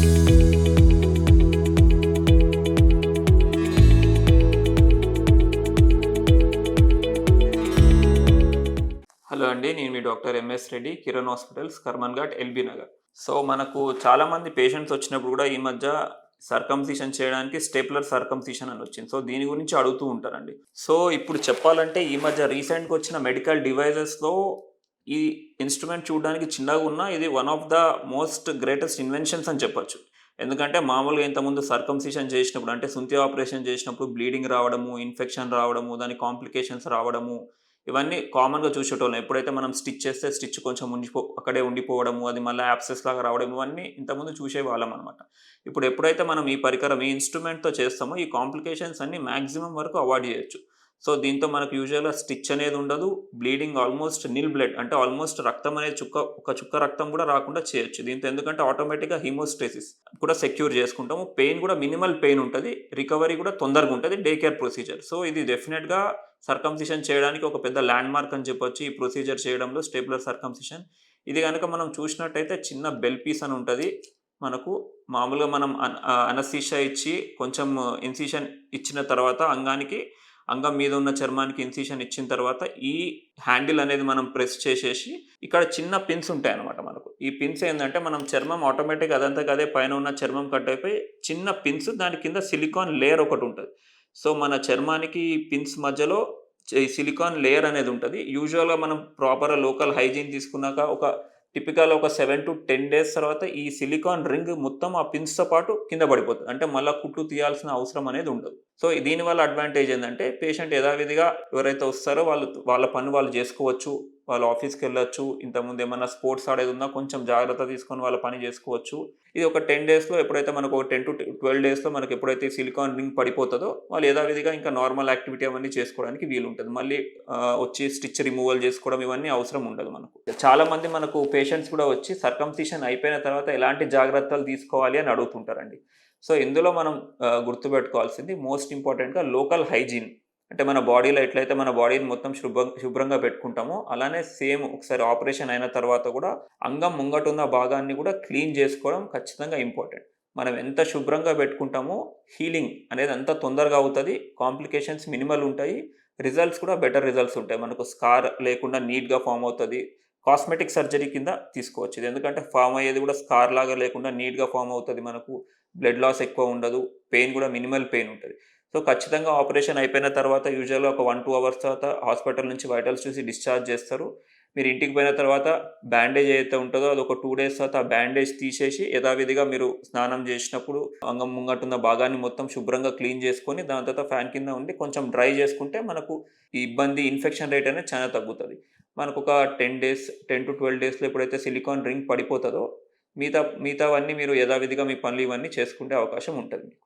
Hello అండి. నేను మీ doctor MS Reddy, Kiran hospitals, Karman Ghat, LB Nagar. So, మనకు చాలామంది పేషెంట్స్ వచ్చినప్పుడు కూడా ఈ మధ్య సర్కంసిషన్ చేయడానికి స్టేప్లర్ సర్కంసిషన్ అని వచ్చింది. సో, దీని గురించి అడుగుతూ ఉంటారండి. సో, ఇప్పుడు చెప్పాలంటే ఈ మధ్య రీసెంట్‌గా వచ్చిన మెడికల్ డివైజెస్‌లో ఈ ఇన్‌స్ట్రుమెంట్ చూడడానికి చిన్నగా ఉన్నా ఇది one of the most greatest inventions అని చెప్పొచ్చు. ఎందుకంటే మామూలుగా ఇంతకుముందు సర్కంసిషన్ చేసినప్పుడు అంటే సుంతి ఆపరేషన్ చేసినప్పుడు బ్లీడింగ్ రావడము, ఇన్ఫెక్షన్ రావడము, దాని కాంప్లికేషన్స్ రావడము ఇవన్నీ కామన్‌గా చూసేటోళ్ళం. ఎప్పుడైతే మనం స్టిచ్ చేస్తే స్టిచ్ కొంచెం అక్కడే ఉండిపోవడము, అది మళ్ళా యాబ్సెస్ లాగా రావడం ఇవన్నీ ఇంతకుముందు చూసేవాళ్ళమనమాట. ఇప్పుడు ఎప్పుడైతే మనం ఈ పరికరం, ఈ ఇన్‌స్ట్రుమెంట్‌తో చేస్తామో ఈ కాంప్లికేషన్స్ అన్నీ మాక్సిమం వరకు అవాయిడ్ చేయొచ్చు. సో, దీంతో మనకు యూజువల్‌గా స్టిచ్ అనేది ఉండదు. బ్లీడింగ్ ఆల్మోస్ట్ నిల్ బ్లడ్ అంటే ఆల్మోస్ట్ రక్తం అనేది ఒక చుక్క రక్తం కూడా రాకుండా చేయొచ్చు. దీంతో ఎందుకంటే ఆటోమేటిక్‌గా హీమోస్టాసిస్ కూడా సెక్యూర్ చేసుకుంటాము. పెయిన్ కూడా మినిమల్ పెయిన్ ఉంటది. రికవరీ కూడా తొందరగా ఉంటది. Day care procedure. సో, ఇది డెఫినిట్‌గా సర్కంసిషన్ చేయడానికి ఒక పెద్ద ల్యాండ్ మార్క్ అని చెప్పొచ్చు. ఈ ప్రొసీజర్ చేయడంలో స్టేప్లర్ సర్కంసిషన్. ఇది గనక మనం చూసినట్టయితే చిన్న బెల్ పీస్ అని ఉంటది. మనకు మామూలుగా మనం అనస్థీషియా ఇచ్చి కొంచెం ఇన్సిషన్ ఇచ్చిన తర్వాత అంగం మీద ఉన్న చర్మానికి ఇన్సిషన్ ఇచ్చిన తర్వాత ఈ హ్యాండిల్ అనేది మనం ప్రెస్ చేసేసి ఇక్కడ చిన్న పిన్స్ ఉంటాయన్నమాట మనకు. ఈ పిన్స్ ఏందంటే మనం చర్మం ఆటోమేటిక్‌గా అదంతకు అదే పైన ఉన్న చర్మం కట్ అయిపోయి చిన్న పిన్స్ దాని కింద సిలికాన్ లేయర్ ఒకటుంటది. సో, మన చర్మానికి ఈ పిన్స్ మధ్యలో ఈ సిలికాన్ లేయర్ అనేది ఉంటది. యూజువల్‌గా మనం ప్రాపర్‌గా లోకల్ హైజీన్ తీసుకున్నాక ఒక 7-10 డేస్ తర్వాత ఈ సిలికాన్ రింగ్ మొత్తం ఆ పిన్స్‌తో పాటు కింద పడిపోతది. అంటే మళ్ళా కుట్లు తీయాల్సిన అవసరం అనేది ఉండదు. సో, దీనివల్ల అడ్వాంటేజ్ ఏందంటే పేషెంట్ యథావిధిగా ఎవరైతే వస్తారో వాళ్ళ పని వాళ్ళు జేసుకోవచ్చు. వాళ్ళు ఆఫీస్‌కెళ్ళొచ్చు. ఇంతకుముందు ఏమన్నా స్పోర్ట్స్ ఆడేదున్నా కొంచెం జాగ్రత్త తీసుకొని వాళ్ళ పని జేసుకోవచ్చు. ఇది ఒక 10 డేస్‌లో ఎప్పుడైతే మనకు ఒక 10-12 డేస్‌లో మనకు ఎప్పుడైతే ఈ సిలికాన్ రింగ్ పడిపోతదో వాళ్ళు యథావిధిగా ఇంకా నార్మల్ యాక్టివిటీ అవన్నీ చేసుకోవడానికి వీలుంటది. మళ్ళీ వచ్చి స్టిచ్ రిమూవల్ చేసుకోవడం ఇవన్నీ అవసరం ఉండదు మనకు. చాలామంది మనకు పేషెంట్స్ కూడా వచ్చి సర్కంసిషన్ అయిపోయిన తర్వాత ఎలాంటి జాగ్రత్తలు తీసుకోవాలి అని అడుగుతుంటారండి. సో, ఇందులో మనం గుర్తుపెట్టుకోవాల్సింది మోస్ట్ ఇంపార్టెంట్‌గా లోకల్ హైజీన్. అంటే మన బాడీలో ఎట్లయితే మన బాడీని మొత్తం శుభ్రంగా పెట్టుకుంటామో, అలానే సేమ్ ఒకసారి ఆపరేషన్ అయిన తర్వాత గూడా అంగం ముంగటున్న భాగాన్ని గూడా క్లీన్ జేసుకోవడం ఖచ్చితంగా ఇంపార్టెంట్. మనం ఎంత శుభ్రంగా పెట్టుకుంటామో హీలింగ్ అనేది అంత తొందరగా అవుతది. కాంప్లికేషన్స్ మినిమల్ ఉంటాయి. రిజల్ట్స్ కూడా బెటర్ రిజల్ట్స్ ఉంటాయి. మనకు స్కార్ లేకుండా నీట్‌గా ఫార్మ్ అవుతది. కాస్మెటిక్ సర్జరీ కింద తీసుకోవచ్చు. ఇది ఎందుకంటే ఫార్మ్ అయ్యేది కూడా స్కార్ లాగా లేకుండా నీట్‌గా ఫార్మ్ అవుతది మనకు. బ్లడ్ లాస్ ఎక్కువ ఉండదు. పెయిన్ కూడా మినిమల్ పెయిన్ ఉంటది. సో, ఖచ్చితంగా ఆపరేషన్ అయిపోయిన తర్వాత యూజువల్‌గా ఒక 1-2 అవర్స్ తర్వాత హాస్పిటల్ నుంచి వైటల్స్ చూసి డిశ్చార్జ్ చేస్తారు. మీరు ఇంటికి పోయిన తర్వాత బ్యాండేజ్ ఏదైతే ఉంటదో అదొక 2 డేస్ తర్వాత ఆ బ్యాండేజ్ తీసేసి యథావిధిగా మీరు స్నానం చేసినప్పుడు అంగం ముంగటున్న భాగాన్ని మొత్తం శుభ్రంగా క్లీన్ చేసుకొని దాని తర్వాత ఫ్యాన్ కింద ఉండి కొంచెం డ్రై చేసుకుంటే మనకు ఈ ఇబ్బంది ఇన్ఫెక్షన్ రేట్ అనేది చాలా తగ్గుతది. మనకొక 10-12 డేస్‌లో ఎప్పుడైతే సిలికాన్ రింగ్ పడిపోతదో మిగతావన్నీ మీరు యథావిధిగా మీ పనులు ఇవన్నీ చేసుకునే అవకాశం ఉంటది మీకు.